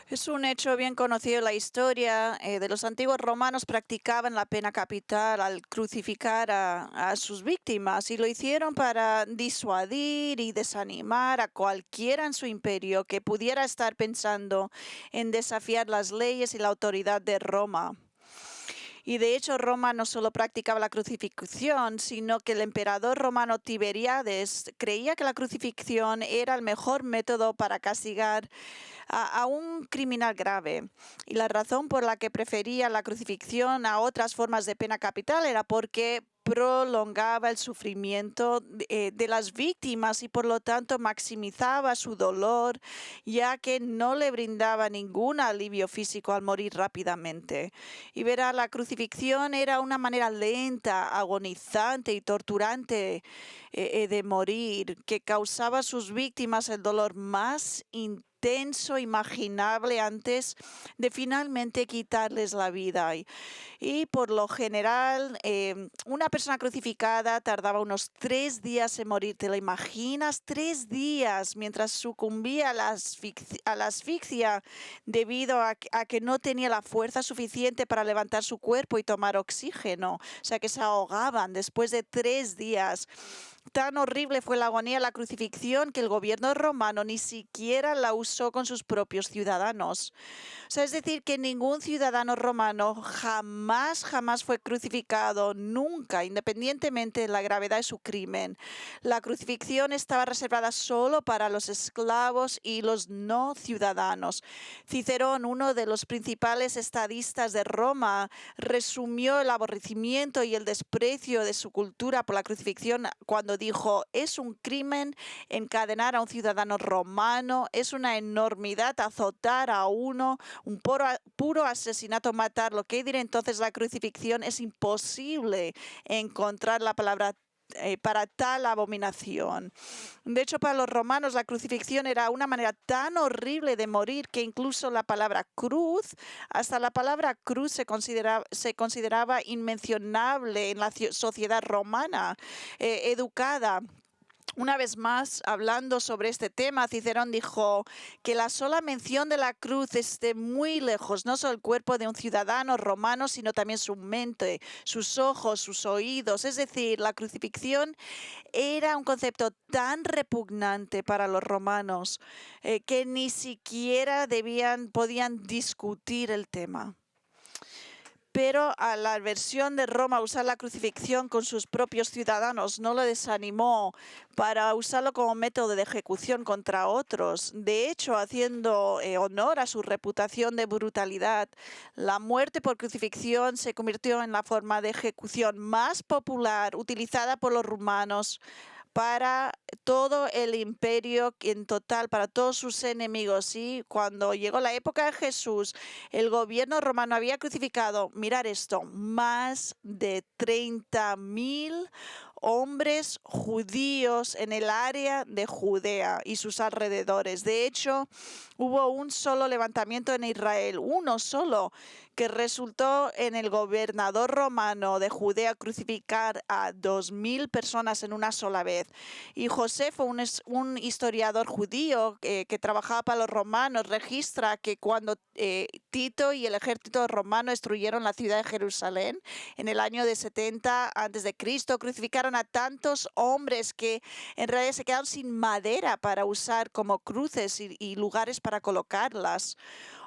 Es un hecho bien conocido en la historia de los antiguos romanos practicaban la pena capital al crucificar a sus víctimas y lo hicieron para disuadir y desanimar a cualquiera en su imperio que pudiera estar pensando en desafiar las leyes y la autoridad de Roma. Y de hecho Roma no solo practicaba la crucifixión, sino que el emperador romano Tiberiades creía que la crucifixión era el mejor método para castigar a un criminal grave. Y la razón por la que prefería la crucifixión a otras formas de pena capital era porque prolongaba el sufrimiento de las víctimas y por lo tanto maximizaba su dolor, ya que no le brindaba ningún alivio físico al morir rápidamente. Y verá, la crucifixión era una manera lenta, agonizante y torturante de morir, que causaba a sus víctimas el dolor más intenso imaginable antes de finalmente quitarles la vida. Y por lo general, una persona crucificada tardaba unos 3 días en morir. ¿Te lo imaginas? 3 días mientras sucumbía a la asfixia debido a que no tenía la fuerza suficiente para levantar su cuerpo y tomar oxígeno. O sea, que se ahogaban después de 3 días. Tan horrible fue la agonía de la crucifixión que el gobierno romano ni siquiera la usó con sus propios ciudadanos. O sea, es decir, que ningún ciudadano romano jamás fue crucificado, nunca, independientemente de la gravedad de su crimen. La crucifixión estaba reservada solo para los esclavos y los no ciudadanos. Cicerón, uno de los principales estadistas de Roma, resumió el aborrecimiento y el desprecio de su cultura por la crucifixión cuando dijo: es un crimen encadenar a un ciudadano romano, es una enormidad azotar a uno, un puro asesinato matarlo. ¿Qué diré entonces la crucifixión? Es imposible encontrar la palabra para tal abominación. De hecho, para los romanos la crucifixión era una manera tan horrible de morir que incluso la palabra cruz, hasta la palabra cruz se consideraba inmencionable en la sociedad romana educada. Una vez más, hablando sobre este tema, Cicerón dijo que la sola mención de la cruz esté muy lejos, no solo el cuerpo de un ciudadano romano, sino también su mente, sus ojos, sus oídos. Es decir, la crucifixión era un concepto tan repugnante para los romanos que ni siquiera podían discutir el tema. Pero a la aversión de Roma a usar la crucifixión con sus propios ciudadanos no lo desanimó para usarlo como método de ejecución contra otros. De hecho, haciendo honor a su reputación de brutalidad, la muerte por crucifixión se convirtió en la forma de ejecución más popular utilizada por los romanos para todo el imperio en total, para todos sus enemigos. Y cuando llegó la época de Jesús, el gobierno romano había crucificado, mirar esto, más de 30.000 hombres judíos en el área de Judea y sus alrededores. De hecho, hubo un solo levantamiento en Israel, uno solo, que resultó en el gobernador romano de Judea crucificar a 2.000 personas en una sola vez. Y Josefo, un historiador judío que trabajaba para los romanos, registra que cuando Tito y el ejército romano destruyeron la ciudad de Jerusalén en el año de 70 a.C., crucificaron a tantos hombres que en realidad se quedaron sin madera para usar como cruces y lugares para colocarlas.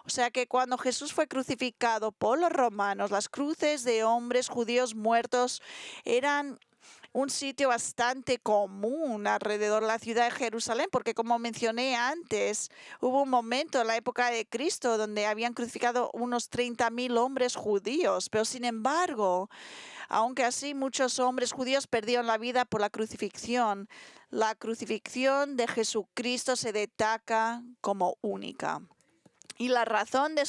O sea que cuando Jesús fue crucificado por los romanos, las cruces de hombres judíos muertos eran un sitio bastante común alrededor de la ciudad de Jerusalén, porque como mencioné antes, hubo un momento en la época de Cristo donde habían crucificado unos 30.000 hombres judíos, pero sin embargo, aunque así muchos hombres judíos perdieron la vida por la crucifixión de Jesucristo se destaca como única. Y la razón de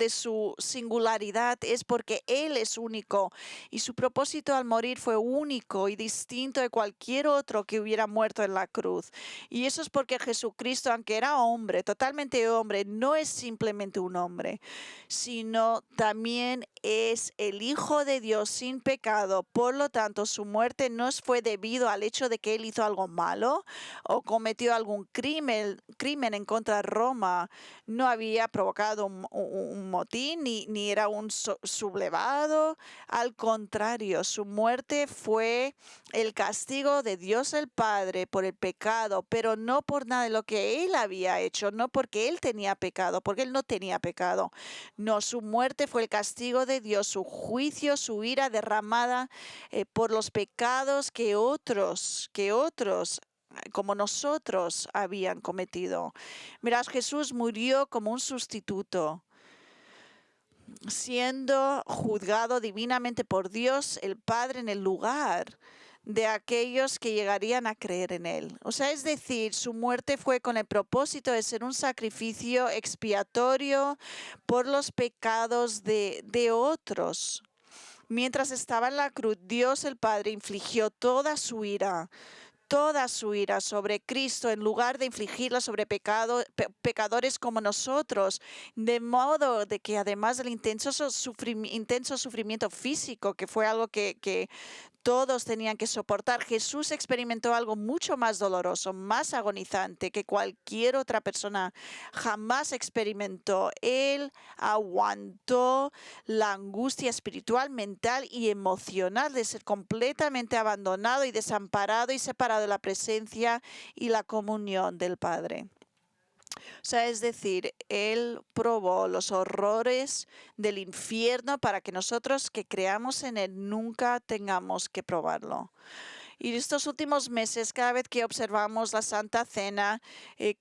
su singularidad es porque Él es único y su propósito al morir fue único y distinto de cualquier otro que hubiera muerto en la cruz. Y eso es porque Jesucristo, aunque era hombre, totalmente hombre, no es simplemente un hombre, sino también es el Hijo de Dios sin pecado. Por lo tanto, su muerte no fue debido al hecho de que Él hizo algo malo o cometió algún crimen en contra de Roma. No había provocado un motín ni era un sublevado. Al contrario, su muerte fue el castigo de Dios el Padre por el pecado, pero no por nada de lo que Él había hecho, no porque Él tenía pecado, porque Él no tenía pecado. No, su muerte fue el castigo de Dios, su juicio, su ira derramada por los pecados que otros como nosotros habían cometido. Mirad, Jesús murió como un sustituto, siendo juzgado divinamente por Dios el Padre en el lugar de aquellos que llegarían a creer en Él. O sea, es decir, su muerte fue con el propósito de ser un sacrificio expiatorio por los pecados de otros. Mientras estaba en la cruz, Dios el Padre infligió toda su ira sobre Cristo en lugar de infligirla sobre pecadores como nosotros, de modo de que además del intenso sufrimiento físico, que fue algo que todos tenían que soportar, Jesús experimentó algo mucho más doloroso, más agonizante que cualquier otra persona jamás experimentó. Él aguantó la angustia espiritual, mental y emocional de ser completamente abandonado y desamparado y separado de la presencia y la comunión del Padre. O sea, es decir, Él probó los horrores del infierno para que nosotros que creamos en Él nunca tengamos que probarlo. Y estos últimos meses, cada vez que observamos la Santa Cena,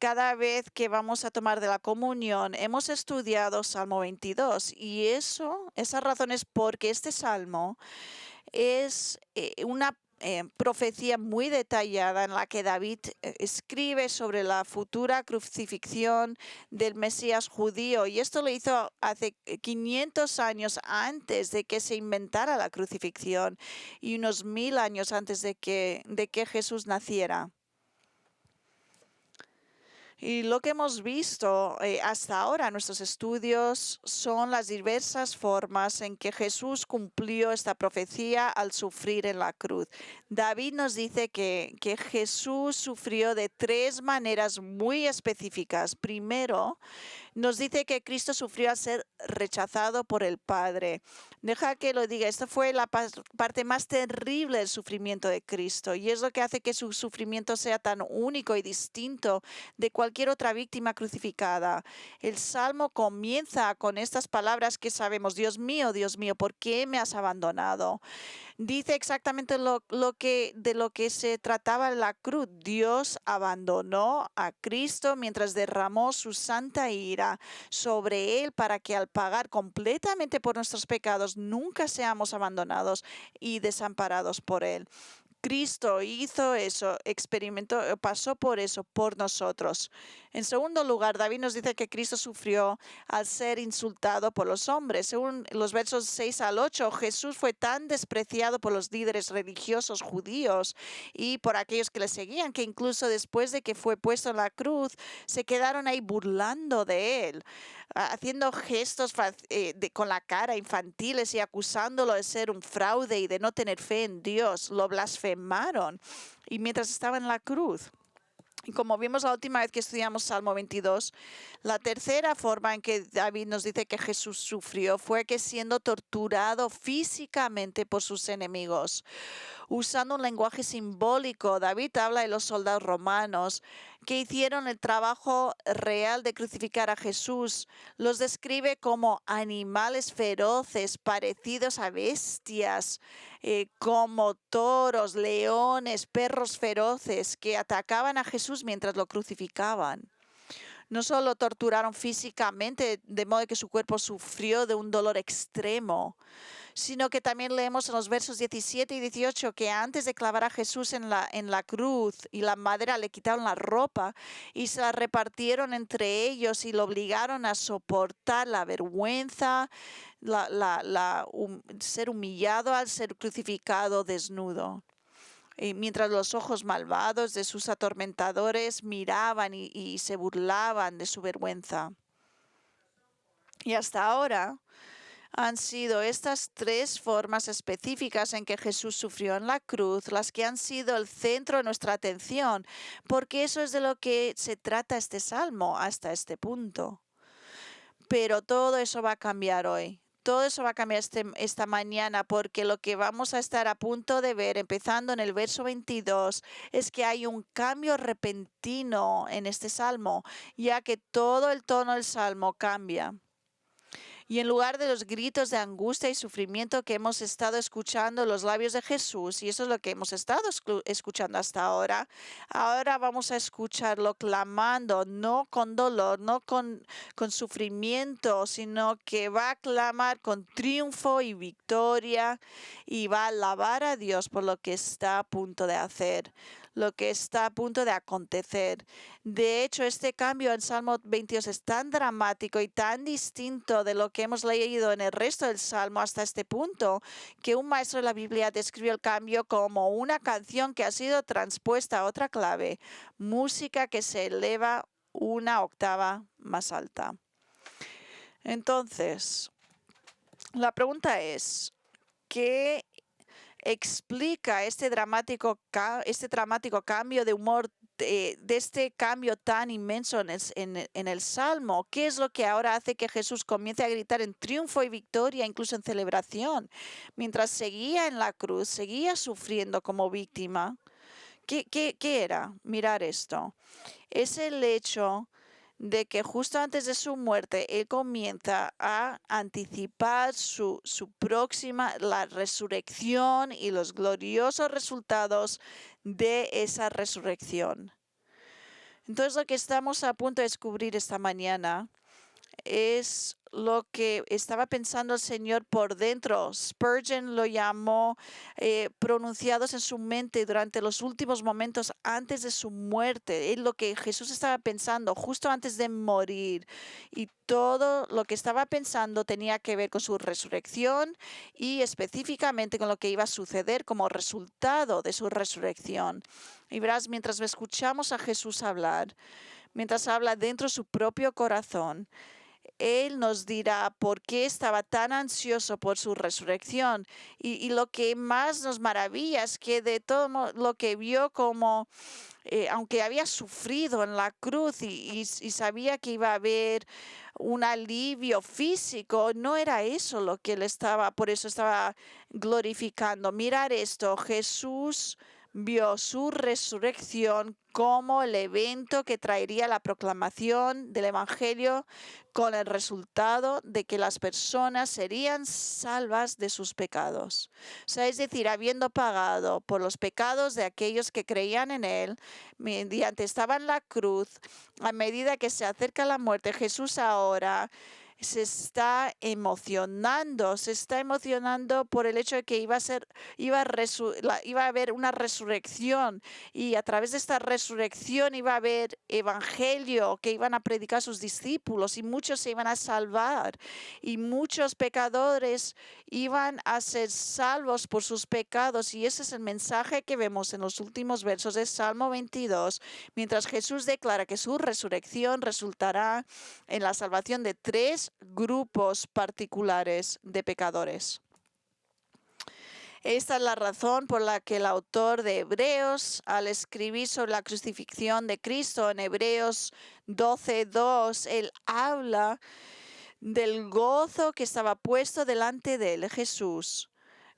cada vez que vamos a tomar de la comunión, hemos estudiado Salmo 22. Y esa razón es porque este salmo es una profecía muy detallada en la que David escribe sobre la futura crucifixión del Mesías judío, y esto lo hizo hace 500 años antes de que se inventara la crucifixión y unos 1000 años antes de que Jesús naciera. Y lo que hemos visto hasta ahora en nuestros estudios son las diversas formas en que Jesús cumplió esta profecía al sufrir en la cruz. David nos dice que Jesús sufrió de 3 maneras muy específicas. Primero, nos dice que Cristo sufrió al ser rechazado por el Padre. Deja que lo diga, esta fue la parte más terrible del sufrimiento de Cristo, y es lo que hace que su sufrimiento sea tan único y distinto de cualquier otra víctima crucificada. El Salmo comienza con estas palabras que sabemos: Dios mío, ¿por qué me has abandonado? Dice exactamente de lo que se trataba la cruz. Dios abandonó a Cristo mientras derramó su santa ira sobre él para que al pagar completamente por nuestros pecados nunca seamos abandonados y desamparados por él. Cristo hizo eso, pasó por eso, por nosotros. En segundo lugar, David nos dice que Cristo sufrió al ser insultado por los hombres. Según los versos 6 al 8, Jesús fue tan despreciado por los líderes religiosos judíos y por aquellos que le seguían, que incluso después de que fue puesto en la cruz, se quedaron ahí burlando de él, haciendo gestos con la cara infantiles y acusándolo de ser un fraude y de no tener fe en Dios. Lo blasfemaron y mientras estaba en la cruz. Y como vimos la última vez que estudiamos Salmo 22, la tercera forma en que David nos dice que Jesús sufrió fue que siendo torturado físicamente por sus enemigos. Usando un lenguaje simbólico, David habla de los soldados romanos que hicieron el trabajo real de crucificar a Jesús. Los describe como animales feroces, parecidos a bestias, como toros, leones, perros feroces que atacaban a Jesús mientras lo crucificaban. No solo lo torturaron físicamente, de modo que su cuerpo sufrió de un dolor extremo, sino que también leemos en los versos 17 y 18 que antes de clavar a Jesús en la cruz y la madera le quitaron la ropa y se la repartieron entre ellos y lo obligaron a soportar la vergüenza, ser humillado al ser crucificado desnudo. Y mientras los ojos malvados de sus atormentadores miraban y se burlaban de su vergüenza. Y hasta ahora han sido estas tres formas específicas en que Jesús sufrió en la cruz las que han sido el centro de nuestra atención, porque eso es de lo que se trata este salmo hasta este punto. Pero todo eso va a cambiar hoy. Todo eso va a cambiar esta mañana, porque lo que vamos a estar a punto de ver, empezando en el verso 22, es que hay un cambio repentino en este salmo, ya que todo el tono del salmo cambia. Y en lugar de los gritos de angustia y sufrimiento que hemos estado escuchando en los labios de Jesús, y eso es lo que hemos estado escuchando hasta ahora, ahora vamos a escucharlo clamando, no con dolor, no con sufrimiento, sino que va a clamar con triunfo y victoria y va a alabar a Dios por lo que está a punto de hacer, lo que está a punto de acontecer. De hecho, este cambio en Salmo 22 es tan dramático y tan distinto de lo que hemos leído en el resto del Salmo hasta este punto, que un maestro de la Biblia describió el cambio como una canción que ha sido transpuesta a otra clave, música que se eleva una octava más alta. Entonces, la pregunta es, ¿qué explica este dramático cambio de humor, de este cambio tan inmenso en el Salmo? ¿Qué es lo que ahora hace que Jesús comience a gritar en triunfo y victoria, incluso en celebración, mientras seguía en la cruz, seguía sufriendo como víctima? ¿Qué era? Mirar esto. Es el hecho de que justo antes de su muerte, Él comienza a anticipar su próxima, la resurrección y los gloriosos resultados de esa resurrección. Entonces, lo que estamos a punto de descubrir esta mañana es lo que estaba pensando el Señor por dentro. Spurgeon lo llamó pronunciados en su mente durante los últimos momentos antes de su muerte. Es lo que Jesús estaba pensando justo antes de morir. Y todo lo que estaba pensando tenía que ver con su resurrección y específicamente con lo que iba a suceder como resultado de su resurrección. Y verás, mientras escuchamos a Jesús hablar, mientras habla dentro de su propio corazón, Él nos dirá por qué estaba tan ansioso por su resurrección. Y lo que más nos maravilla es que de todo lo que vio como, aunque había sufrido en la cruz y sabía que iba a haber un alivio físico, no era eso lo que él estaba, por eso estaba glorificando. Mirar esto, Jesús vio su resurrección como el evento que traería la proclamación del Evangelio, con el resultado de que las personas serían salvas de sus pecados. O sea, es decir, habiendo pagado por los pecados de aquellos que creían en Él, mediante estaba en la cruz, a medida que se acerca la muerte, Jesús ahora se está emocionando por el hecho de que iba a haber una resurrección, y a través de esta resurrección iba a haber evangelio que iban a predicar sus discípulos y muchos se iban a salvar y muchos pecadores iban a ser salvos por sus pecados. Y ese es el mensaje que vemos en los últimos versos del Salmo 22, mientras Jesús declara que su resurrección resultará en la salvación de tres grupos particulares de pecadores. Esta es la razón por la que el autor de Hebreos, al escribir sobre la crucifixión de Cristo en Hebreos 12:2, él habla del gozo que estaba puesto delante de él, Jesús.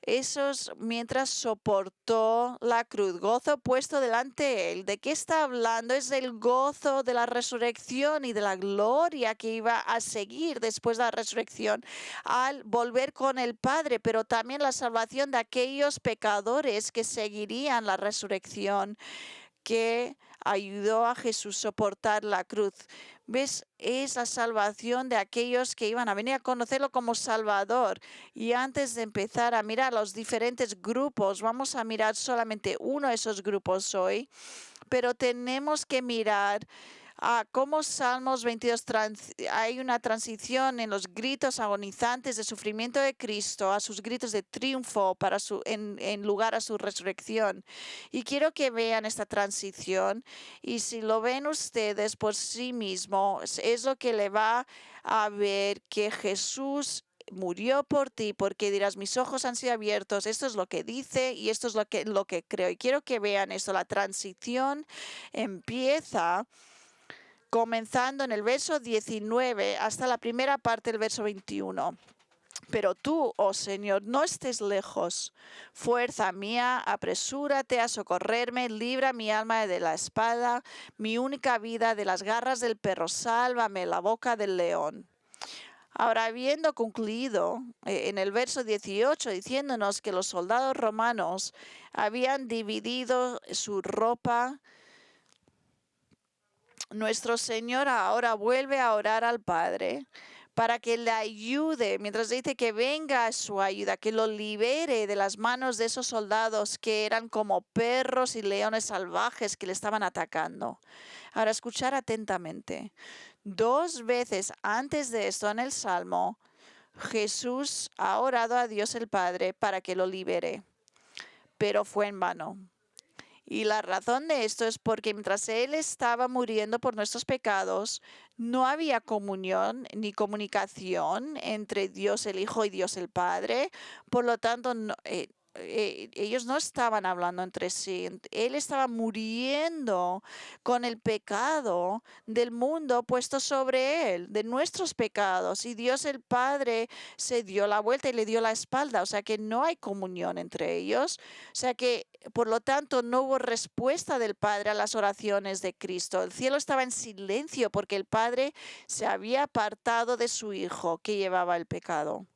Eso es mientras soportó la cruz, gozo puesto delante de él. ¿De qué está hablando? Es del gozo de la resurrección y de la gloria que iba a seguir después de la resurrección al volver con el Padre, pero también la salvación de aquellos pecadores que seguirían la resurrección, que ayudó a Jesús a soportar la cruz. ¿Ves? Es la salvación de aquellos que iban a venir a conocerlo como Salvador. Y antes de empezar a mirar los diferentes grupos, vamos a mirar solamente uno de esos grupos hoy, pero tenemos que mirar cómo Salmos 22 hay una transición en los gritos agonizantes de sufrimiento de Cristo a sus gritos de triunfo en lugar a su resurrección. Y quiero que vean esta transición, y si lo ven ustedes por sí mismos, es lo que le va a ver que Jesús murió por ti, porque dirás, mis ojos han sido abiertos. Esto es lo que dice y esto es lo que creo. Y quiero que vean esto. La transición empieza comenzando en el verso 19 hasta la primera parte del verso 21. Pero tú, oh Señor, no estés lejos. Fuerza mía, apresúrate a socorrerme, libra mi alma de la espada, mi única vida de las garras del perro, sálvame la boca del león. Ahora, habiendo concluido en el verso 18, diciéndonos que los soldados romanos habían dividido su ropa, nuestro Señor ahora vuelve a orar al Padre para que le ayude, mientras dice que venga a su ayuda, que lo libere de las manos de esos soldados que eran como perros y leones salvajes que le estaban atacando. Ahora, escuchar atentamente. 2 veces antes de esto en el Salmo, Jesús ha orado a Dios el Padre para que lo libere, pero fue en vano. Y la razón de esto es porque mientras Él estaba muriendo por nuestros pecados, no había comunión ni comunicación entre Dios el Hijo y Dios el Padre. Por lo tanto, ellos no estaban hablando entre sí. Él estaba muriendo con el pecado del mundo puesto sobre Él, de nuestros pecados. Y Dios el Padre se dio la vuelta y le dio la espalda. O sea que no hay comunión entre ellos. O sea que, por lo tanto, no hubo respuesta del Padre a las oraciones de Cristo. El cielo estaba en silencio porque el Padre se había apartado de su Hijo que llevaba el pecado.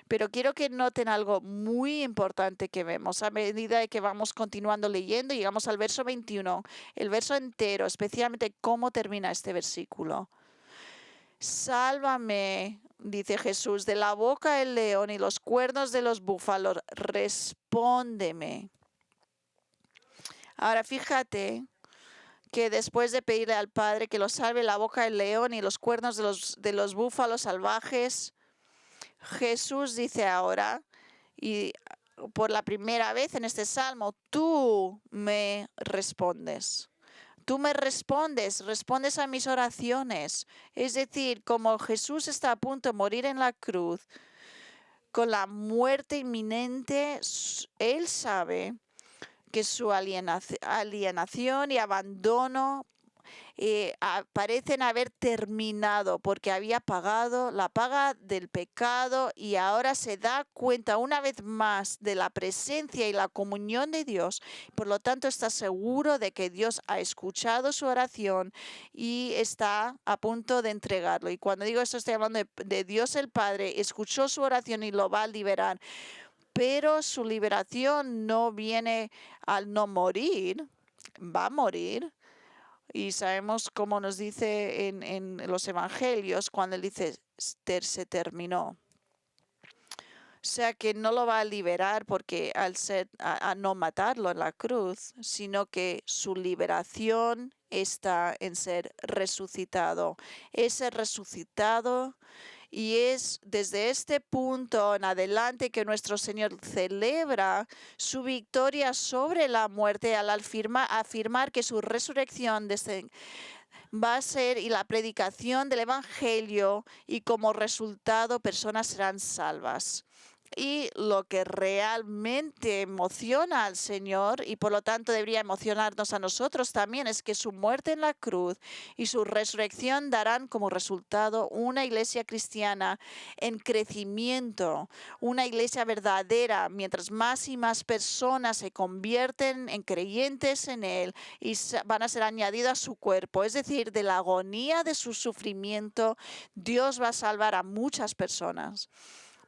Pero quiero que noten algo muy importante que vemos a medida de que vamos continuando leyendo. Llegamos al verso 21, el verso entero, especialmente cómo termina este versículo. Sálvame, dice Jesús, de la boca del león y los cuernos de los búfalos, respóndeme. Ahora fíjate que después de pedirle al Padre que lo salve la boca del león y los cuernos de los búfalos salvajes, Jesús dice ahora, y por la primera vez en este salmo, tú me respondes. Tú me respondes a mis oraciones. Es decir, como Jesús está a punto de morir en la cruz, con la muerte inminente, Él sabe que su alienación y abandono parecen haber terminado porque había pagado la paga del pecado, y ahora se da cuenta una vez más de la presencia y la comunión de Dios. Por lo tanto, está seguro de que Dios ha escuchado su oración y está a punto de entregarlo. Y cuando digo esto, estoy hablando de Dios el Padre. Escuchó su oración y lo va a liberar. Pero su liberación no viene al no morir, va a morir. Y sabemos cómo nos dice en los evangelios cuando él dice se terminó. O sea que no lo va a liberar porque a no matarlo en la cruz, sino que su liberación está en ser resucitado. Ese resucitado. Y es desde este punto en adelante que nuestro Señor celebra su victoria sobre la muerte al afirmar que su resurrección va a ser y la predicación del Evangelio, y como resultado personas serán salvas. Y lo que realmente emociona al Señor, y por lo tanto debería emocionarnos a nosotros también, es que su muerte en la cruz y su resurrección darán como resultado una iglesia cristiana en crecimiento, una iglesia verdadera, mientras más y más personas se convierten en creyentes en Él y van a ser añadidas a su cuerpo. Es decir, de la agonía de su sufrimiento, Dios va a salvar a muchas personas.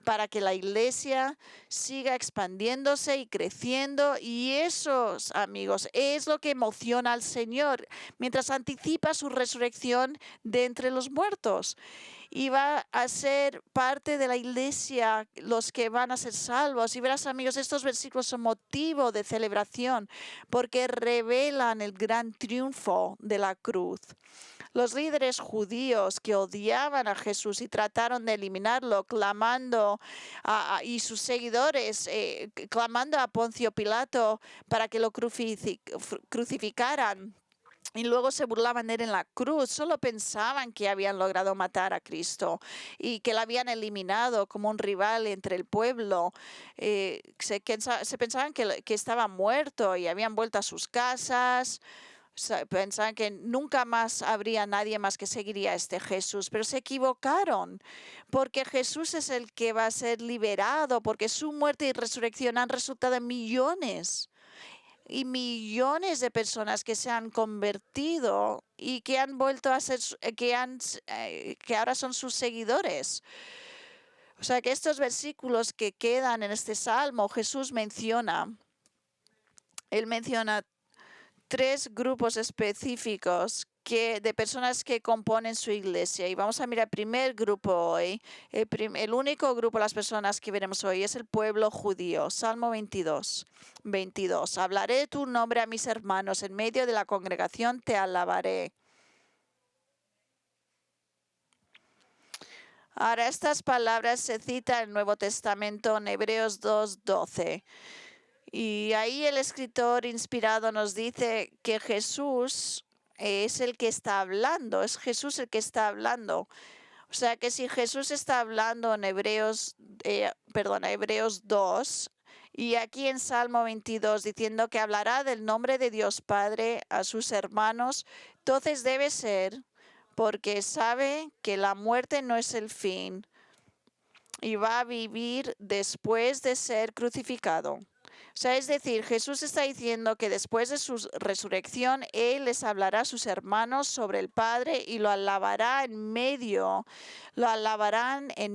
para que la iglesia siga expandiéndose y creciendo. Y eso, amigos, es lo que emociona al Señor mientras anticipa su resurrección de entre los muertos. Y va a ser parte de la iglesia los que van a ser salvos. Y verás, amigos, estos versículos son motivo de celebración porque revelan el gran triunfo de la cruz. Los líderes judíos que odiaban a Jesús y trataron de eliminarlo, clamando, y sus seguidores clamando a Poncio Pilato para que lo crucificaran. Y luego se burlaban de él en la cruz, solo pensaban que habían logrado matar a Cristo y que lo habían eliminado como un rival entre el pueblo. Se pensaban que estaba muerto y habían vuelto a sus casas. Pensaban que nunca más habría nadie más que seguiría a este Jesús, pero se equivocaron, porque Jesús es el que va a ser liberado, porque su muerte y resurrección han resultado en millones y millones de personas que se han convertido y que han vuelto a ser, que ahora son sus seguidores. O sea que estos versículos que quedan en este salmo, Jesús menciona, él menciona 3 grupos específicos de personas que componen su iglesia. Y vamos a mirar el primer grupo hoy. El único grupo de las personas que veremos hoy es el pueblo judío. Salmo 22. Hablaré de tu nombre a mis hermanos. En medio de la congregación te alabaré. Ahora, estas palabras se citan en el Nuevo Testamento en Hebreos 2:12. Y ahí el escritor inspirado nos dice que Jesús es el que está hablando, es Jesús el que está hablando. O sea que si Jesús está hablando en Hebreos 2, y aquí en Salmo 22 diciendo que hablará del nombre de Dios Padre a sus hermanos, entonces debe ser porque sabe que la muerte no es el fin y va a vivir después de ser crucificado. O sea, es decir, Jesús está diciendo que después de su resurrección, Él les hablará a sus hermanos sobre el Padre y lo alabarán en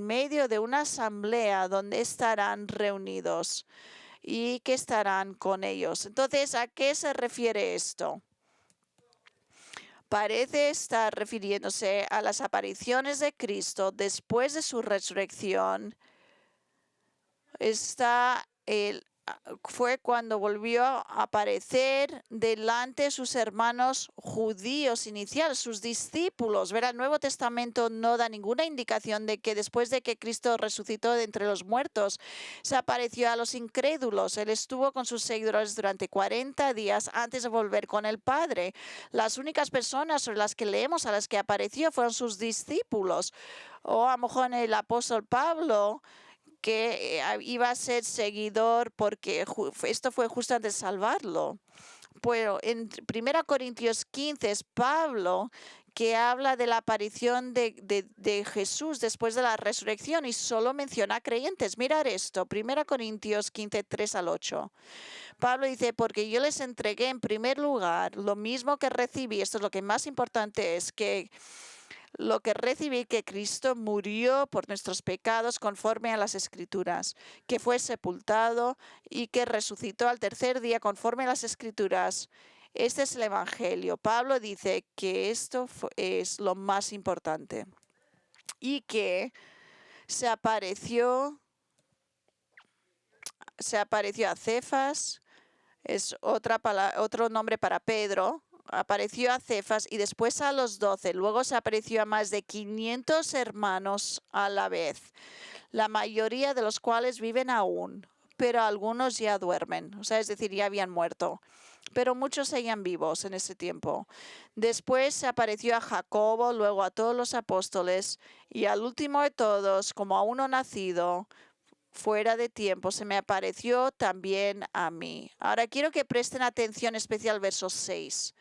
medio de una asamblea donde estarán reunidos y que estarán con ellos. Entonces, ¿a qué se refiere esto? Parece estar refiriéndose a las apariciones de Cristo después de su resurrección. Fue cuando volvió a aparecer delante de sus hermanos judíos iniciales, sus discípulos. El Nuevo Testamento no da ninguna indicación de que después de que Cristo resucitó de entre los muertos, se apareció a los incrédulos. Él estuvo con sus seguidores durante 40 días antes de volver con el Padre. Las únicas personas sobre las que leemos a las que apareció fueron sus discípulos, o a lo mejor el apóstol Pablo, que iba a ser seguidor porque esto fue justo antes de salvarlo. Pero en 1 Corintios 15 es Pablo que habla de la aparición de Jesús después de la resurrección y solo menciona a creyentes. Mirad esto, 1 Corintios 15, 3-8. Pablo dice, porque yo les entregué en primer lugar lo mismo que recibí. Esto es lo que más importante es, que lo que recibí, que Cristo murió por nuestros pecados conforme a las Escrituras, que fue sepultado y que resucitó al tercer día conforme a las Escrituras. Este es el Evangelio. Pablo dice que esto es lo más importante y que se apareció a Cefas, es otro nombre para Pedro. Apareció a Cefas y después a los 12. Luego se apareció a más de 500 hermanos a la vez, la mayoría de los cuales viven aún, pero algunos ya duermen, o sea, es decir, ya habían muerto, pero muchos seguían vivos en ese tiempo. Después se apareció a Jacobo, luego a todos los apóstoles y al último de todos, como a uno nacido fuera de tiempo, se me apareció también a mí. Ahora quiero que presten atención especial al verso 6,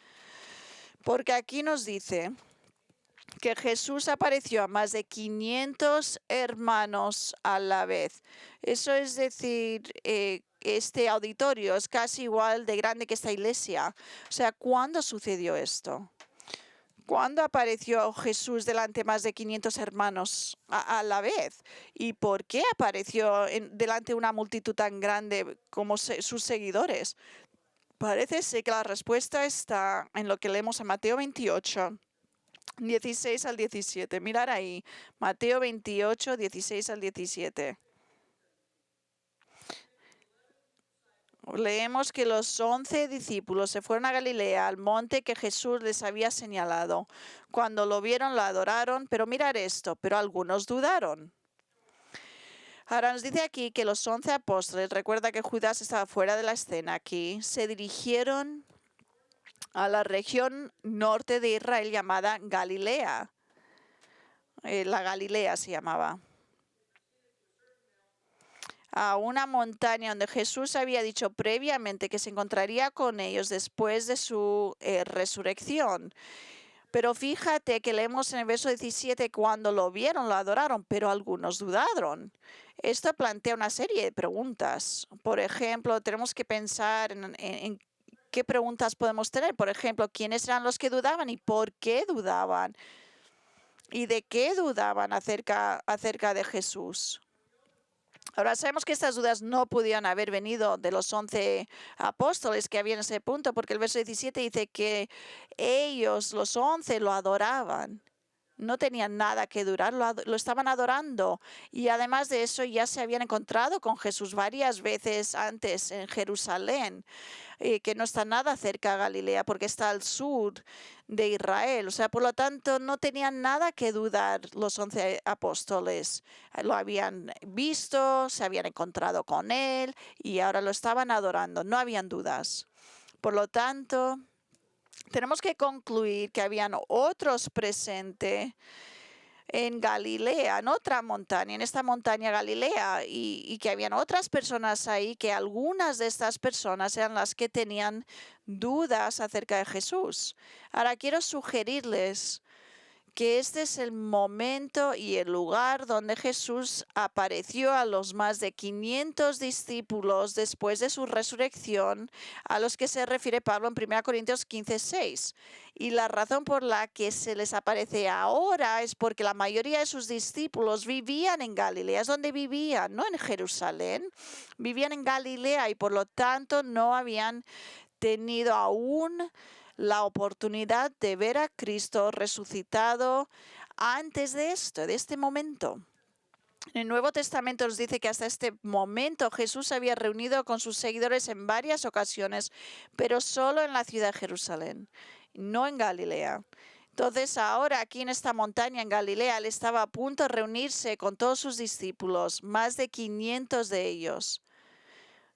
porque aquí nos dice que Jesús apareció a más de 500 hermanos a la vez. Eso es decir, este auditorio es casi igual de grande que esta iglesia. O sea, ¿cuándo sucedió esto? ¿Cuándo apareció Jesús delante de más de 500 hermanos a la vez? ¿Y por qué apareció delante de una multitud tan grande como sus seguidores? Parece ser que la respuesta está en lo que leemos en Mateo 28, 16 al 17. Mirar ahí, Mateo 28, 16 al 17. Leemos que los 11 discípulos se fueron a Galilea, al monte que Jesús les había señalado. Cuando lo vieron, lo adoraron, pero mirar esto, pero algunos dudaron. Ahora nos dice aquí que los 11 apóstoles, recuerda que Judas estaba fuera de la escena aquí, se dirigieron a la región norte de Israel llamada Galilea. La Galilea se llamaba. A una montaña donde Jesús había dicho previamente que se encontraría con ellos después de su resurrección. Pero fíjate que leemos en el verso 17, cuando lo vieron, lo adoraron, pero algunos dudaron. Esto plantea una serie de preguntas. Por ejemplo, tenemos que pensar en qué preguntas podemos tener. Por ejemplo, ¿quiénes eran los que dudaban y por qué dudaban? ¿Y de qué dudaban acerca de Jesús? Ahora sabemos que estas dudas no podían haber venido de los 11 apóstoles que había en ese punto, porque el verso 17 dice que ellos, los 11, lo adoraban. No tenían nada que dudar, lo estaban adorando. Y además de eso ya se habían encontrado con Jesús varias veces antes en Jerusalén, que no está nada cerca de Galilea porque está al sur de Israel. O sea, por lo tanto, no tenían nada que dudar los 11 apóstoles. Lo habían visto, se habían encontrado con él y ahora lo estaban adorando. No habían dudas. Por lo tanto, tenemos que concluir que habían otros presentes en Galilea, en otra montaña, en esta montaña Galilea, y que habían otras personas ahí, que algunas de estas personas eran las que tenían dudas acerca de Jesús. Ahora quiero sugerirles que este es el momento y el lugar donde Jesús apareció a los más de 500 discípulos después de su resurrección, a los que se refiere Pablo en 1 Corintios 15:6. Y la razón por la que se les aparece ahora es porque la mayoría de sus discípulos vivían en Galilea, es donde vivían, no en Jerusalén, vivían en Galilea y por lo tanto no habían tenido aún la oportunidad de ver a Cristo resucitado antes de esto, de este momento. En el Nuevo Testamento nos dice que hasta este momento Jesús se había reunido con sus seguidores en varias ocasiones, pero solo en la ciudad de Jerusalén, no en Galilea. Entonces ahora aquí en esta montaña en Galilea, él estaba a punto de reunirse con todos sus discípulos, más de 500 de ellos.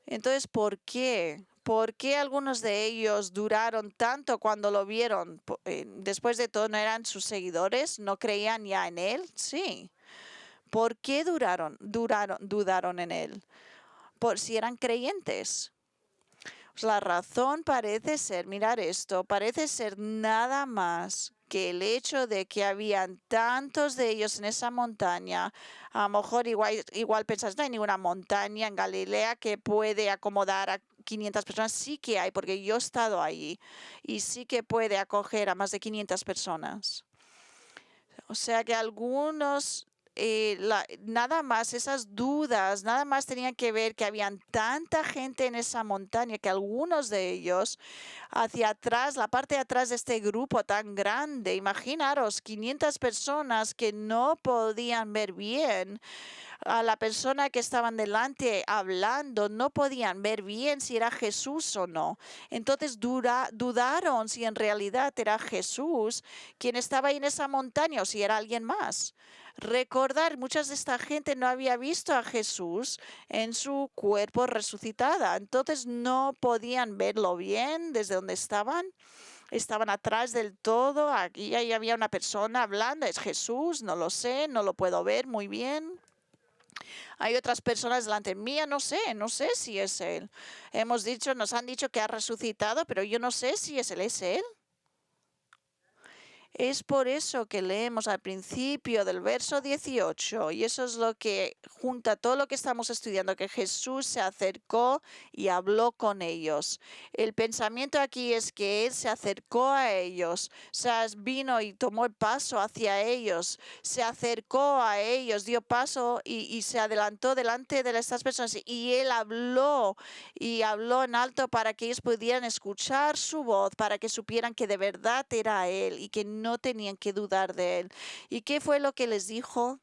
Entonces, ¿por qué? ¿Por qué algunos de ellos duraron tanto cuando lo vieron? Después de todo, ¿no eran sus seguidores? ¿No creían ya en él? Sí. ¿Por qué dudaron en él? Por si eran creyentes. Pues la razón parece ser, mirar esto, parece ser nada más que el hecho de que habían tantos de ellos en esa montaña. A lo mejor igual pensás, no hay ninguna montaña en Galilea que puede acomodar a 500 personas. Sí que hay, porque yo he estado allí y sí que puede acoger a más de 500 personas. O sea que algunos, nada más esas dudas, nada más tenían que ver que habían tanta gente en esa montaña que algunos de ellos hacia atrás, la parte de atrás de este grupo tan grande, imaginaros 500 personas que no podían ver bien a la persona que estaban delante hablando, no podían ver bien si era Jesús o no. Entonces dudaron si en realidad era Jesús quien estaba ahí en esa montaña o si era alguien más. Recordar, muchas de esta gente no había visto a Jesús en su cuerpo resucitada, entonces no podían verlo bien desde donde estaban. Estaban atrás del todo, aquí ahí había una persona hablando, ¿es Jesús? No lo sé, no lo puedo ver muy bien. Hay otras personas delante mía, no sé si es él. Nos han dicho que ha resucitado, pero yo no sé si es él, ¿es él? Es por eso que leemos al principio del verso 18, y eso es lo que junta todo lo que estamos estudiando, que Jesús se acercó y habló con ellos. El pensamiento aquí es que Él se acercó a ellos, o sea, vino y tomó el paso hacia ellos, se acercó a ellos, dio paso y se adelantó delante de estas personas, y Él habló y habló en alto para que ellos pudieran escuchar su voz, para que supieran que de verdad era Él y que no tenían que dudar de Él. ¿Y qué fue lo que les dijo?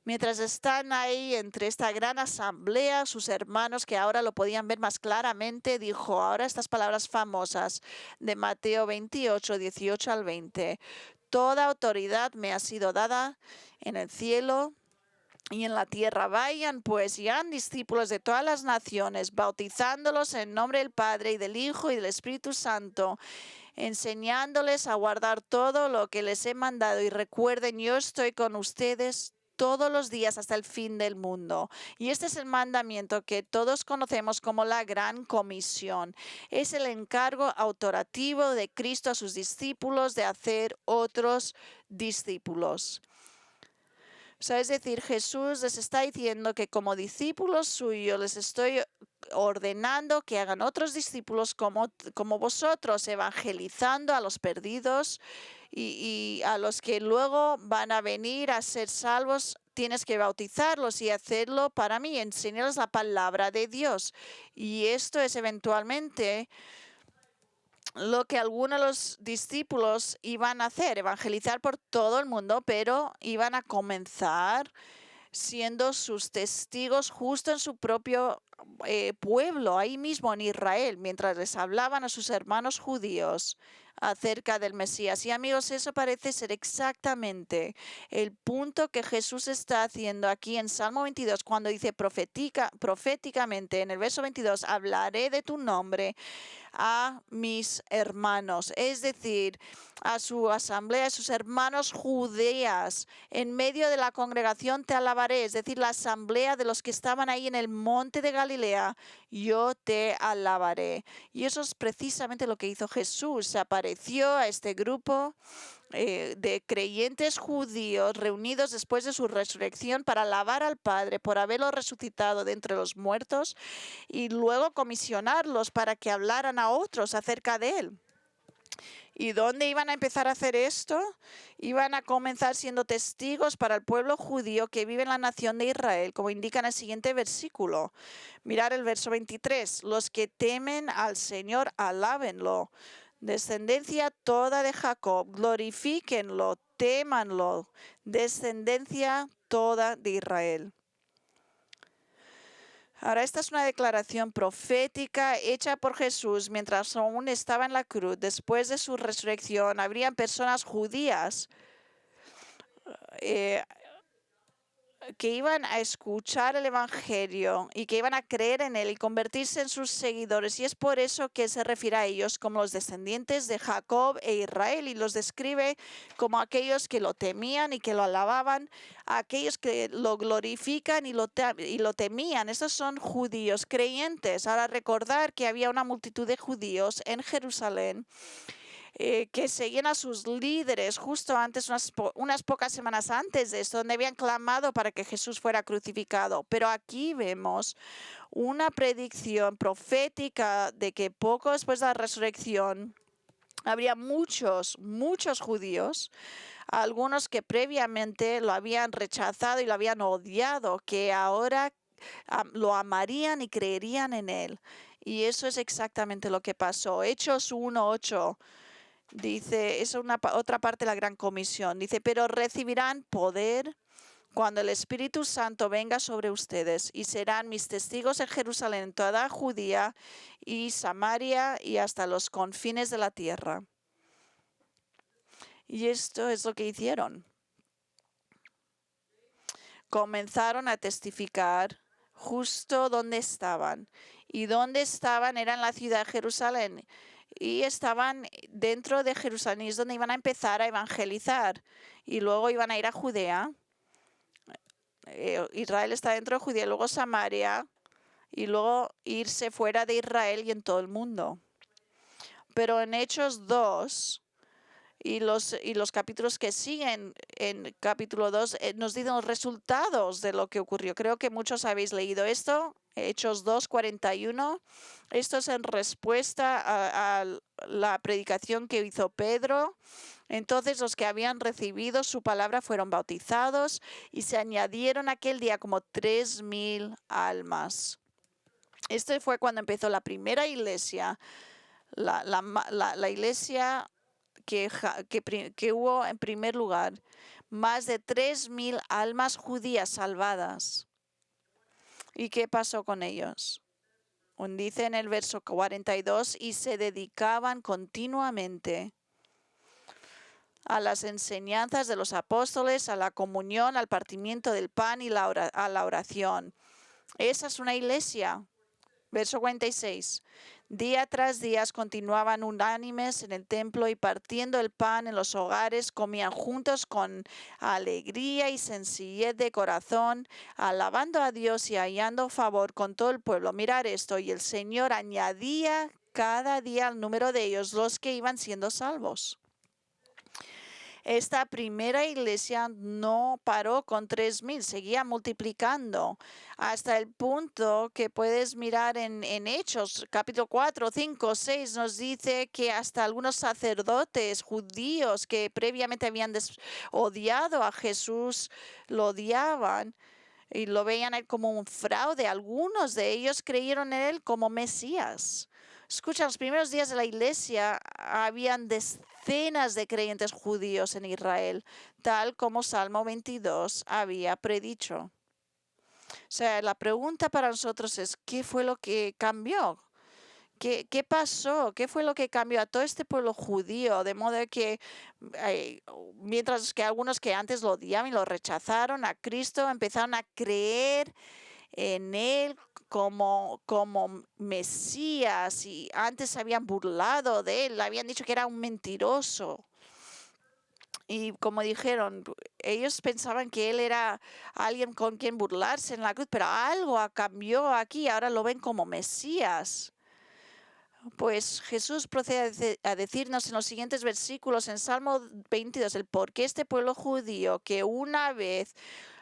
Mientras están ahí entre esta gran asamblea, sus hermanos que ahora lo podían ver más claramente, dijo ahora estas palabras famosas de Mateo 28, 18 al 20. Toda autoridad me ha sido dada en el cielo y en la tierra. Vayan pues y hagan discípulos de todas las naciones, bautizándolos en nombre del Padre y del Hijo y del Espíritu Santo, enseñándoles a guardar todo lo que les he mandado. Y recuerden, yo estoy con ustedes todos los días hasta el fin del mundo. Y este es el mandamiento que todos conocemos como la Gran Comisión. Es el encargo autorativo de Cristo a sus discípulos de hacer otros discípulos. O sea, es decir, Jesús les está diciendo que como discípulos suyos les estoy ordenando que hagan otros discípulos como vosotros, evangelizando a los perdidos y a los que luego van a venir a ser salvos. Tienes que bautizarlos y hacerlo para mí, enseñarles la palabra de Dios. Y esto es eventualmente lo que algunos de los discípulos iban a hacer, evangelizar por todo el mundo, pero iban a comenzar siendo sus testigos justo en su propio pueblo, ahí mismo en Israel, mientras les hablaban a sus hermanos judíos acerca del Mesías. Y amigos, eso parece ser exactamente el punto que Jesús está haciendo aquí en Salmo 22, cuando dice proféticamente en el verso 22, hablaré de tu nombre a mis hermanos, es decir, a su asamblea, a sus hermanos judías. En medio de la congregación te alabaré, es decir, la asamblea de los que estaban ahí en el monte de Galilea, yo te alabaré. Y eso es precisamente lo que hizo Jesús. Se apareció a este grupo de creyentes judíos reunidos después de su resurrección para alabar al Padre por haberlo resucitado de entre los muertos y luego comisionarlos para que hablaran a otros acerca de Él. ¿Y dónde iban a empezar a hacer esto? Iban a comenzar siendo testigos para el pueblo judío que vive en la nación de Israel, como indica en el siguiente versículo. Mirar el verso 23. Los que temen al Señor, alábenlo. Descendencia toda de Jacob, glorifíquenlo, témanlo. Descendencia toda de Israel. Ahora, esta es una declaración profética hecha por Jesús mientras aún estaba en la cruz. Después de su resurrección, habrían personas judías que iban a escuchar el Evangelio y que iban a creer en él y convertirse en sus seguidores. Y es por eso que se refiere a ellos como los descendientes de Jacob e Israel y los describe como aquellos que lo temían y que lo alababan, aquellos que lo glorifican y lo temían. Esos son judíos creyentes. Ahora recordar que había una multitud de judíos en Jerusalén que seguían a sus líderes justo antes, unas pocas semanas antes de esto, donde habían clamado para que Jesús fuera crucificado. Pero aquí vemos una predicción profética de que poco después de la resurrección habría muchos judíos, algunos que previamente lo habían rechazado y lo habían odiado, que ahora lo amarían y creerían en él. Y eso es exactamente lo que pasó. Hechos 1:8. Dice, es otra parte de la Gran Comisión. Dice, pero recibirán poder cuando el Espíritu Santo venga sobre ustedes y serán mis testigos en Jerusalén, en toda Judía y Samaria y hasta los confines de la tierra. Y esto es lo que hicieron. Comenzaron a testificar justo donde estaban. Y donde estaban era en la ciudad de Jerusalén. Y estaban dentro de Jerusalén, y es donde iban a empezar a evangelizar. Y luego iban a ir a Judea. Israel está dentro de Judea, luego Samaria, y luego irse fuera de Israel y en todo el mundo. Pero en Hechos 2, Y los capítulos que siguen en capítulo 2 nos dicen los resultados de lo que ocurrió. Creo que muchos habéis leído esto, Hechos 2:41. Esto es en respuesta a la predicación que hizo Pedro. Entonces los que habían recibido su palabra fueron bautizados y se añadieron aquel día como 3,000 almas. Este fue cuando empezó la primera iglesia, la iglesia que hubo en primer lugar, más de 3,000 almas judías salvadas. ¿Y qué pasó con ellos? Dice en el verso 42, y se dedicaban continuamente a las enseñanzas de los apóstoles, a la comunión, al partimiento del pan y a la oración. Esa es una iglesia. Verso 46. Día tras día continuaban unánimes en el templo y partiendo el pan en los hogares, comían juntos con alegría y sencillez de corazón, alabando a Dios y hallando favor con todo el pueblo. Mirar esto, y el Señor añadía cada día al número de ellos los que iban siendo salvos. Esta primera iglesia no paró con 3,000, seguía multiplicando hasta el punto que puedes mirar en Hechos, capítulo 4, 5, 6, nos dice que hasta algunos sacerdotes judíos que previamente habían odiado a Jesús, lo odiaban y lo veían a él como un fraude. Algunos de ellos creyeron en él como Mesías. Escucha, los primeros días de la iglesia habían decenas de creyentes judíos en Israel, tal como Salmo 22 había predicho. O sea, la pregunta para nosotros es, ¿qué fue lo que cambió? ¿Qué pasó? ¿Qué fue lo que cambió a todo este pueblo judío? De modo que, mientras que algunos que antes lo odiaban y lo rechazaron a Cristo, empezaron a creer en él como Mesías, y antes se habían burlado de él, habían dicho que era un mentiroso. Y como dijeron, ellos pensaban que él era alguien con quien burlarse en la cruz, pero algo cambió aquí, ahora lo ven como Mesías. Pues Jesús procede a decirnos en los siguientes versículos en Salmo 22 el por qué este pueblo judío que una vez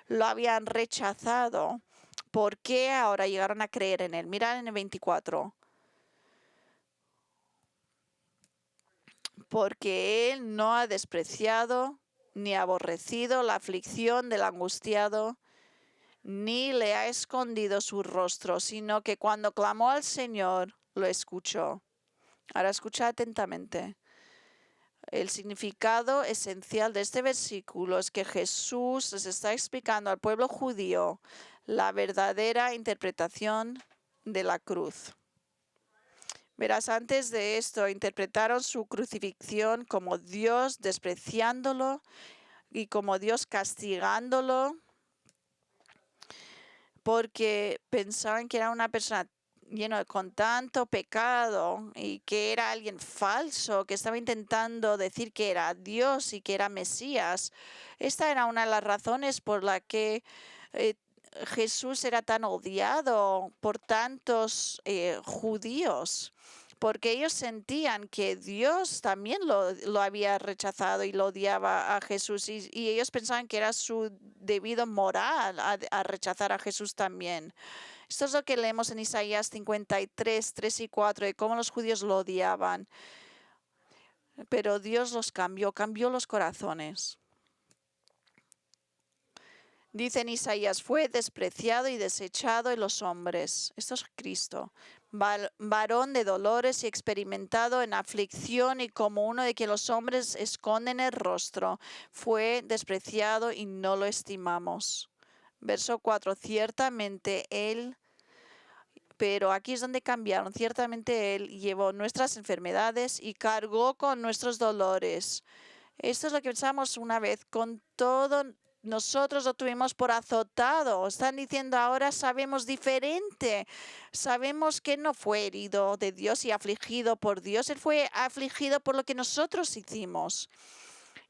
lo habían rechazado, ¿por qué ahora llegaron a creer en él? Mirad en el 24. Porque él no ha despreciado ni aborrecido la aflicción del angustiado, ni le ha escondido su rostro, sino que cuando clamó al Señor, lo escuchó. Ahora escucha atentamente. El significado esencial de este versículo es que Jesús les está explicando al pueblo judío la verdadera interpretación de la cruz. Verás, antes de esto interpretaron su crucifixión como Dios despreciándolo y como Dios castigándolo porque pensaban que era una persona lleno con tanto pecado y que era alguien falso, que estaba intentando decir que era Dios y que era Mesías. Esta era una de las razones por la que Jesús era tan odiado por tantos judíos, porque ellos sentían que Dios también lo había rechazado y lo odiaba a Jesús, y ellos pensaban que era su debido moral a rechazar a Jesús también. Esto es lo que leemos en Isaías 53, 3 y 4, de cómo los judíos lo odiaban. Pero Dios los cambió los corazones. Dice en Isaías, fue despreciado y desechado en los hombres. Esto es Cristo. Varón de dolores y experimentado en aflicción y como uno de que los hombres esconden el rostro. Fue despreciado y no lo estimamos. Verso 4. Ciertamente Él, pero aquí es donde cambiaron. Ciertamente Él llevó nuestras enfermedades y cargó con nuestros dolores. Esto es lo que pensamos una vez, con todo. Nosotros lo tuvimos por azotado. Están diciendo ahora sabemos diferente. Sabemos que no fue herido de Dios y afligido por Dios. Él fue afligido por lo que nosotros hicimos.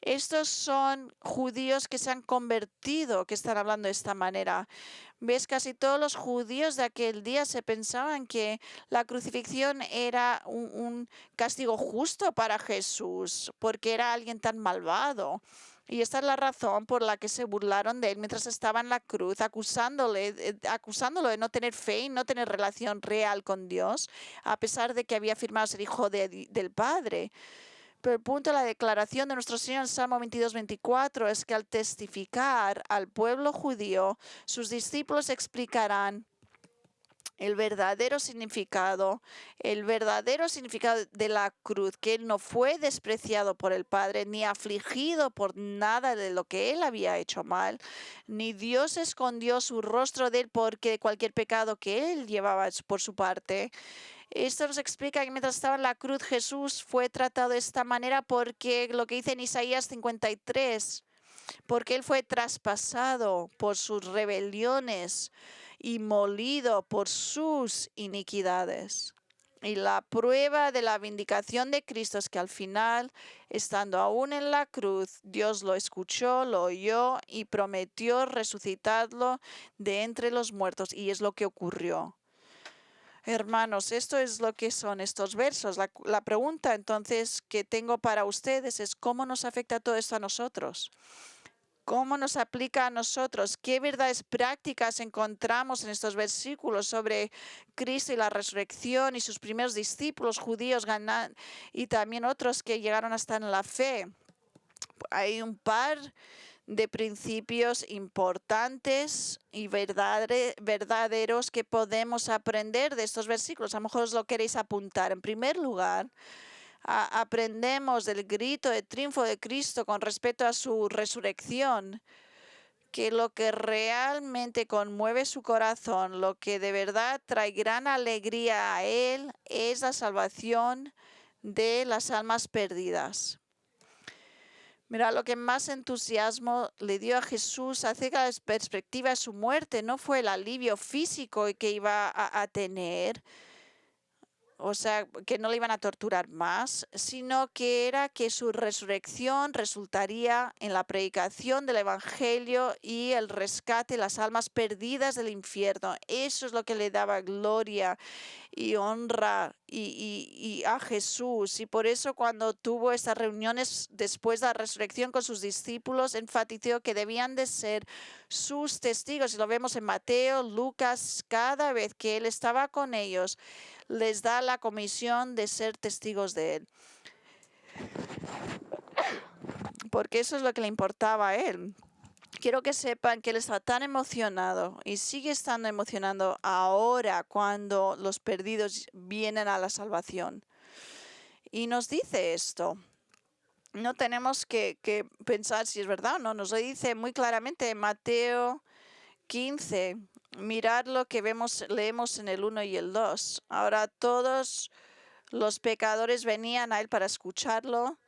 Estos son judíos que se han convertido, que están hablando de esta manera. ¿Ves? Casi todos los judíos de aquel día se pensaban que la crucifixión era un castigo justo para Jesús, porque era alguien tan malvado. Y esta es la razón por la que se burlaron de él mientras estaba en la cruz, acusándolo de no tener fe y no tener relación real con Dios, a pesar de que había afirmado ser hijo del Padre. Pero el punto de la declaración de nuestro Señor en Salmo 22:24 es que al testificar al pueblo judío, sus discípulos explicarán el verdadero significado de la cruz, que Él no fue despreciado por el Padre, ni afligido por nada de lo que Él había hecho mal, ni Dios escondió su rostro de Él porque cualquier pecado que Él llevaba por su parte. Esto nos explica que mientras estaba en la cruz, Jesús fue tratado de esta manera porque lo que dice en Isaías 53, porque Él fue traspasado por sus rebeliones y molido por sus iniquidades. Y la prueba de la vindicación de Cristo es que al final, estando aún en la cruz, Dios lo escuchó, lo oyó y prometió resucitarlo de entre los muertos. Y es lo que ocurrió. Hermanos, esto es lo que son estos versos. La pregunta entonces que tengo para ustedes es ¿cómo nos afecta todo esto a nosotros? ¿Cómo nos aplica a nosotros? ¿Qué verdades prácticas encontramos en estos versículos sobre Cristo y la resurrección y sus primeros discípulos judíos y también otros que llegaron hasta en la fe? Hay un par de principios importantes y verdaderos que podemos aprender de estos versículos. A lo mejor os lo queréis apuntar. En primer lugar, aprendemos del grito de triunfo de Cristo con respecto a su resurrección, que lo que realmente conmueve su corazón, lo que de verdad trae gran alegría a Él, es la salvación de las almas perdidas. Mira, lo que más entusiasmo le dio a Jesús acerca de la perspectiva de su muerte no fue el alivio físico que iba a tener, o sea, que no le iban a torturar más, sino que era que su resurrección resultaría en la predicación del Evangelio y el rescate de las almas perdidas del infierno. Eso es lo que le daba gloria y honra y a Jesús. Y por eso cuando tuvo estas reuniones después de la resurrección con sus discípulos, enfatizó que debían de ser sus testigos. Y lo vemos en Mateo, Lucas, cada vez que él estaba con ellos, les da la comisión de ser testigos de él. Porque eso es lo que le importaba a él. Quiero que sepan que él está tan emocionado y sigue estando emocionado ahora cuando los perdidos vienen a la salvación. Y nos dice esto. No tenemos que pensar si es verdad o no. Nos lo dice muy claramente en Mateo 15. Mirad lo que leemos en el 1 y el 2. Ahora todos los pecadores venían a él para escucharlo.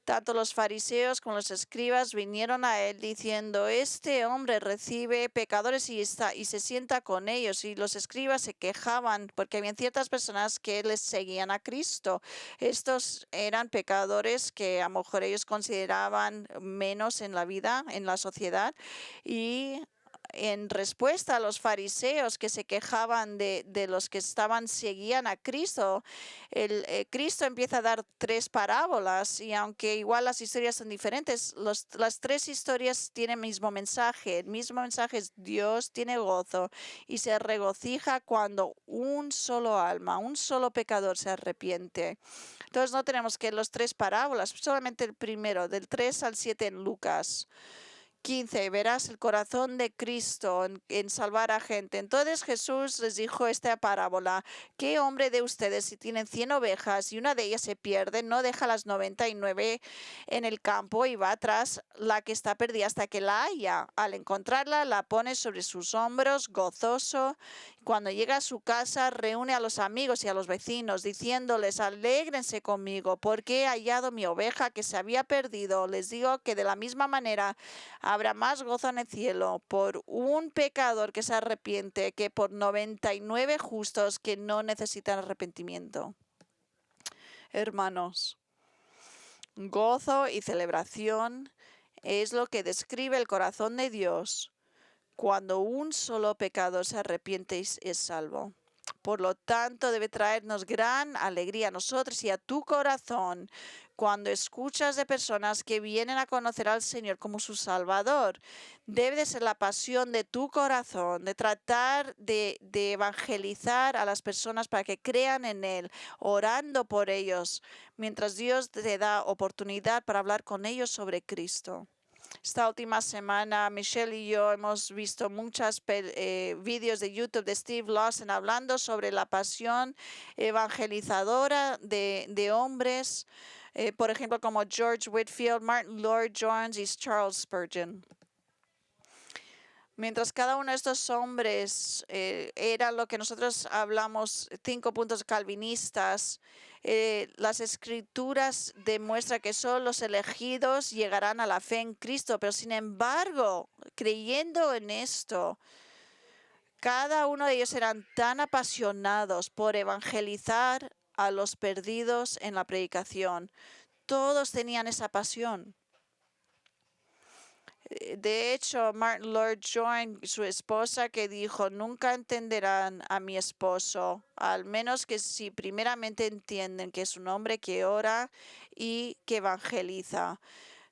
Tanto los fariseos como los escribas vinieron a él diciendo, este hombre recibe pecadores y se sienta con ellos. Y los escribas se quejaban porque había ciertas personas que les seguían a Cristo. Estos eran pecadores que a lo mejor ellos consideraban menos en la vida, en la sociedad. Y en respuesta a los fariseos que se quejaban de los que seguían a Cristo, Cristo empieza a dar tres parábolas y aunque igual las historias son diferentes, las tres historias tienen el mismo mensaje. El mismo mensaje es Dios tiene gozo y se regocija cuando un solo alma, un solo pecador se arrepiente. Entonces no tenemos que los tres parábolas, solamente el primero, del 3 al 7 en Lucas 15, verás el corazón de Cristo en salvar a gente. Entonces Jesús les dijo esta parábola, ¿qué hombre de ustedes si tienen 100 ovejas y una de ellas se pierde, no deja las 99 en el campo y va tras la que está perdida hasta que la haya? Al encontrarla, la pone sobre sus hombros, gozoso. Cuando llega a su casa, reúne a los amigos y a los vecinos, diciéndoles, alégrense conmigo, porque he hallado mi oveja que se había perdido. Les digo que de la misma manera habrá más gozo en el cielo por un pecador que se arrepiente que por 99 justos que no necesitan arrepentimiento. Hermanos, Gozo y celebración es lo que describe el corazón de Dios cuando un solo pecador se arrepiente y es salvo. Por lo tanto, debe traernos gran alegría a nosotros y a tu corazón cuando escuchas de personas que vienen a conocer al Señor como su Salvador. Debe de ser la pasión de tu corazón, de tratar de evangelizar a las personas para que crean en Él, orando por ellos, mientras Dios te da oportunidad para hablar con ellos sobre Cristo. Esta última semana, Michelle y yo hemos visto muchos vídeos de YouTube de Steve Lawson hablando sobre la pasión evangelizadora de hombres, por ejemplo, como George Whitefield, Martin Lloyd-Jones y Charles Spurgeon. Mientras cada uno de estos hombres era lo que nosotros hablamos, 5 puntos calvinistas, las escrituras demuestran que solo los elegidos llegarán a la fe en Cristo, pero sin embargo, creyendo en esto, cada uno de ellos eran tan apasionados por evangelizar a los perdidos en la predicación. Todos tenían esa pasión. De hecho, Martin Lloyd-Jones, su esposa, que dijo, nunca entenderán a mi esposo, al menos que si primeramente entienden que es un hombre que ora y que evangeliza.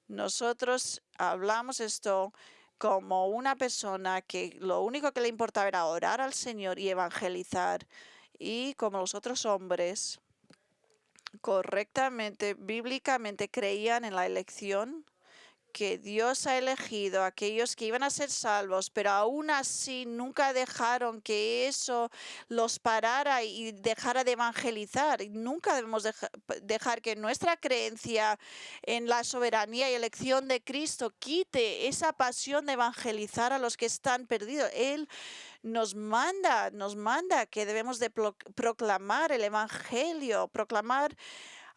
Nosotros hablamos esto como una persona que lo único que le importaba era orar al Señor y evangelizar. Y como los otros hombres, correctamente, bíblicamente creían en la elección, que Dios ha elegido a aquellos que iban a ser salvos, pero aún así nunca dejaron que eso los parara y dejara de evangelizar. Y nunca debemos dejar que nuestra creencia en la soberanía y elección de Cristo quite esa pasión de evangelizar a los que están perdidos. Él nos manda que debemos de proclamar el evangelio, proclamar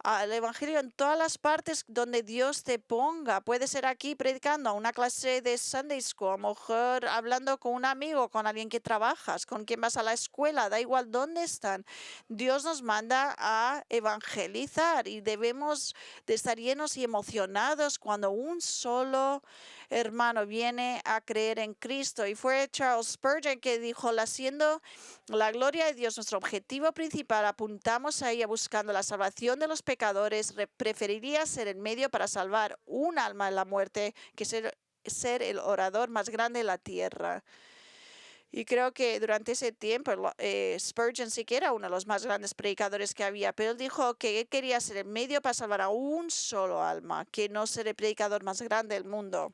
al evangelio en todas las partes donde Dios te ponga. Puede ser aquí predicando a una clase de Sunday School, a lo mejor hablando con un amigo, con alguien que trabajas, con quien vas a la escuela, da igual dónde están. Dios nos manda a evangelizar y debemos de estar llenos y emocionados cuando un solo hermano viene a creer en Cristo. Y fue Charles Spurgeon que dijo, siendo la gloria de Dios nuestro objetivo principal, apuntamos a ella buscando la salvación de los pecadores, preferiría ser el medio para salvar un alma en la muerte que ser el orador más grande de la tierra. Y creo que durante ese tiempo Spurgeon sí que era uno de los más grandes predicadores que había, pero él dijo que él quería ser el medio para salvar a un solo alma, que no ser el predicador más grande del mundo.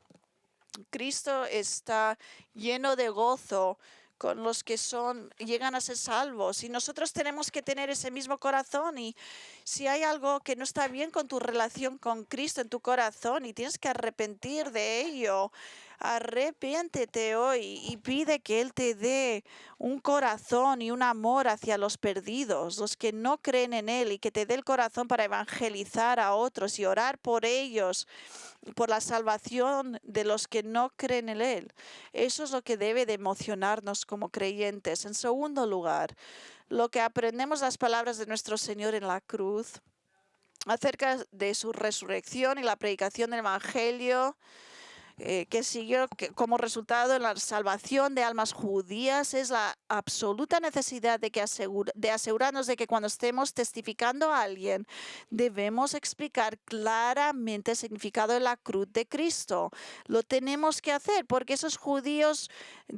Cristo está lleno de gozo con los que llegan a ser salvos, y nosotros tenemos que tener ese mismo corazón. Y si hay algo que no está bien con tu relación con Cristo en tu corazón y tienes que arrepentir de ello, arrepiéntete hoy y pide que Él te dé un corazón y un amor hacia los perdidos, los que no creen en Él, y que te dé el corazón para evangelizar a otros y orar por ellos, por la salvación de los que no creen en Él. Eso es lo que debe de emocionarnos como creyentes. En segundo lugar, lo que aprendemos las palabras de nuestro Señor en la cruz acerca de su resurrección y la predicación del Evangelio, que siguió como resultado en la salvación de almas judías, es la absoluta necesidad de asegurarnos de que cuando estemos testificando a alguien, debemos explicar claramente el significado de la cruz de Cristo. Lo tenemos que hacer porque esos judíos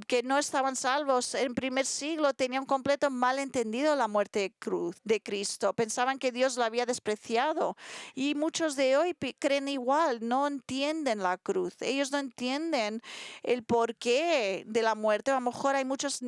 que no estaban salvos en primer siglo tenían completo malentendido la muerte de cruz de Cristo. Pensaban que Dios lo había despreciado, y muchos de hoy creen igual, no entienden la cruz. Ellos no entienden el porqué de la muerte. A lo mejor hay muchos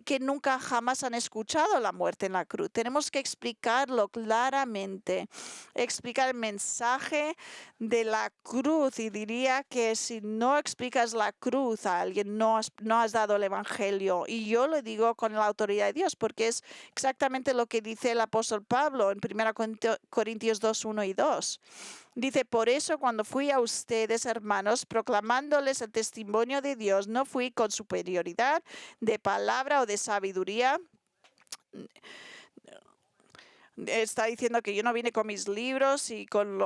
que nunca jamás han escuchado la muerte en la cruz. Tenemos que explicarlo claramente, explicar el mensaje de la cruz. Y diría que si no explicas la cruz a alguien, no has dado el evangelio. Y yo lo digo con la autoridad de Dios, porque es exactamente lo que dice el apóstol Pablo en 1 Corintios 2, 1 y 2. Dice, por eso cuando fui a ustedes, hermanos, proclamándoles el testimonio de Dios, no fui con superioridad de palabra o de sabiduría, Está diciendo que yo no vine con mis libros y con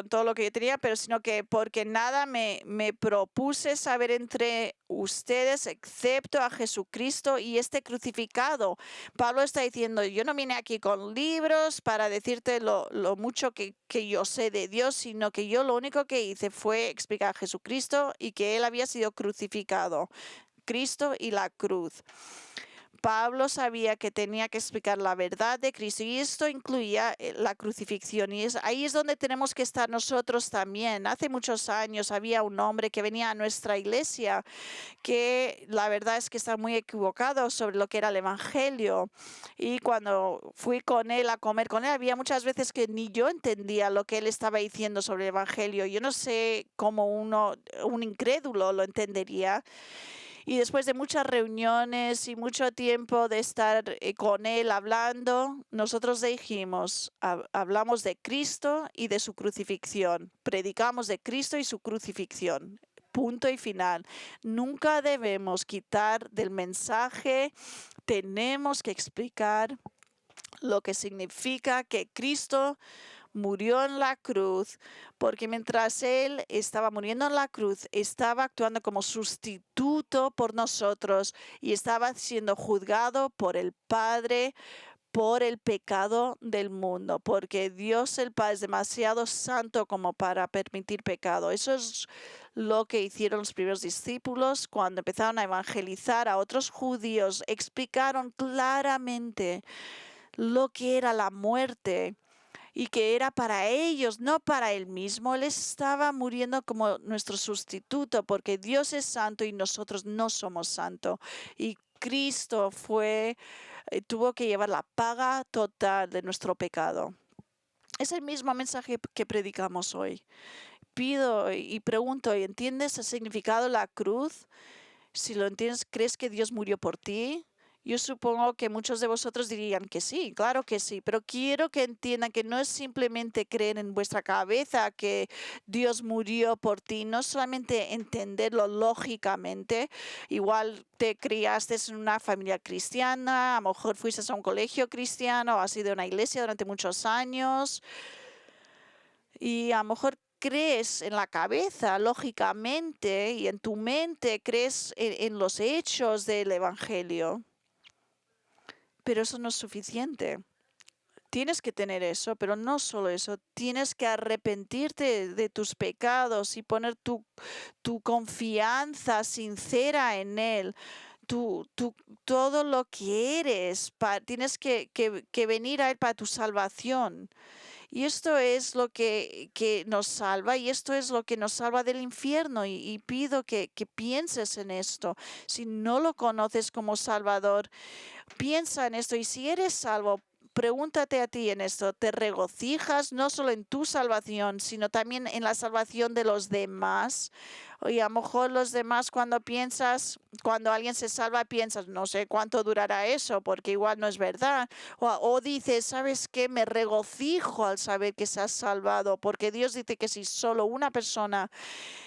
todo lo que yo tenía, pero sino que porque nada me propuse saber entre ustedes excepto a Jesucristo y este crucificado. Pablo está diciendo, yo no vine aquí con libros para decirte lo mucho que yo sé de Dios, sino que yo lo único que hice fue explicar a Jesucristo y que él había sido crucificado. Cristo y la cruz. Pablo sabía que tenía que explicar la verdad de Cristo y esto incluía la crucifixión y ahí es donde tenemos que estar nosotros también. Hace muchos años había un hombre que venía a nuestra iglesia que la verdad es que está muy equivocado sobre lo que era el evangelio y cuando fui con él a comer con él había muchas veces que ni yo entendía lo que él estaba diciendo sobre el evangelio. Yo no sé cómo un incrédulo lo entendería. Y después de muchas reuniones y mucho tiempo de estar con él hablando, nosotros dijimos, hablamos de Cristo y de su crucifixión. Predicamos de Cristo y su crucifixión. Punto y final. Nunca debemos quitar del mensaje. Tenemos que explicar lo que significa que Cristo murió en la cruz, porque mientras Él estaba muriendo en la cruz, estaba actuando como sustituto por nosotros y estaba siendo juzgado por el Padre por el pecado del mundo, porque Dios el Padre es demasiado santo como para permitir pecado. Eso es lo que hicieron los primeros discípulos cuando empezaron a evangelizar a otros judíos. Explicaron claramente lo que era la muerte y que era para ellos, no para él mismo. Él estaba muriendo como nuestro sustituto, porque Dios es santo y nosotros no somos santos. Y Cristo tuvo que llevar la paga total de nuestro pecado. Es el mismo mensaje que predicamos hoy. Pido y pregunto, ¿entiendes el significado de la cruz? Si lo entiendes, ¿crees que Dios murió por ti? Yo supongo que muchos de vosotros dirían que sí, claro que sí, pero quiero que entiendan que no es simplemente creer en vuestra cabeza que Dios murió por ti, no solamente entenderlo lógicamente, igual te criaste en una familia cristiana, a lo mejor fuiste a un colegio cristiano, has ido a una iglesia durante muchos años y a lo mejor crees en la cabeza, lógicamente, y en tu mente crees en los hechos del Evangelio. Pero eso no es suficiente. Tienes que tener eso, pero no solo eso. Tienes que arrepentirte de tus pecados y poner tu confianza sincera en Él. Todo lo que eres, tienes que venir a Él para tu salvación. Y esto es lo que nos salva y esto es lo que nos salva del infierno. Y pido que pienses en esto. Si no lo conoces como Salvador, piensa en esto y si eres salvo, pregúntate a ti en esto, ¿te regocijas no solo en tu salvación, sino también en la salvación de los demás? Y a lo mejor los demás cuando alguien se salva, piensas, no sé cuánto durará eso, porque igual no es verdad. O dices, ¿sabes qué? Me regocijo al saber que se has salvado, porque Dios dice que si solo una persona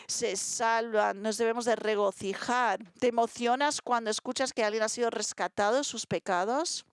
se salva, nos debemos de regocijar. ¿Te emocionas cuando escuchas que alguien ha sido rescatado de sus pecados?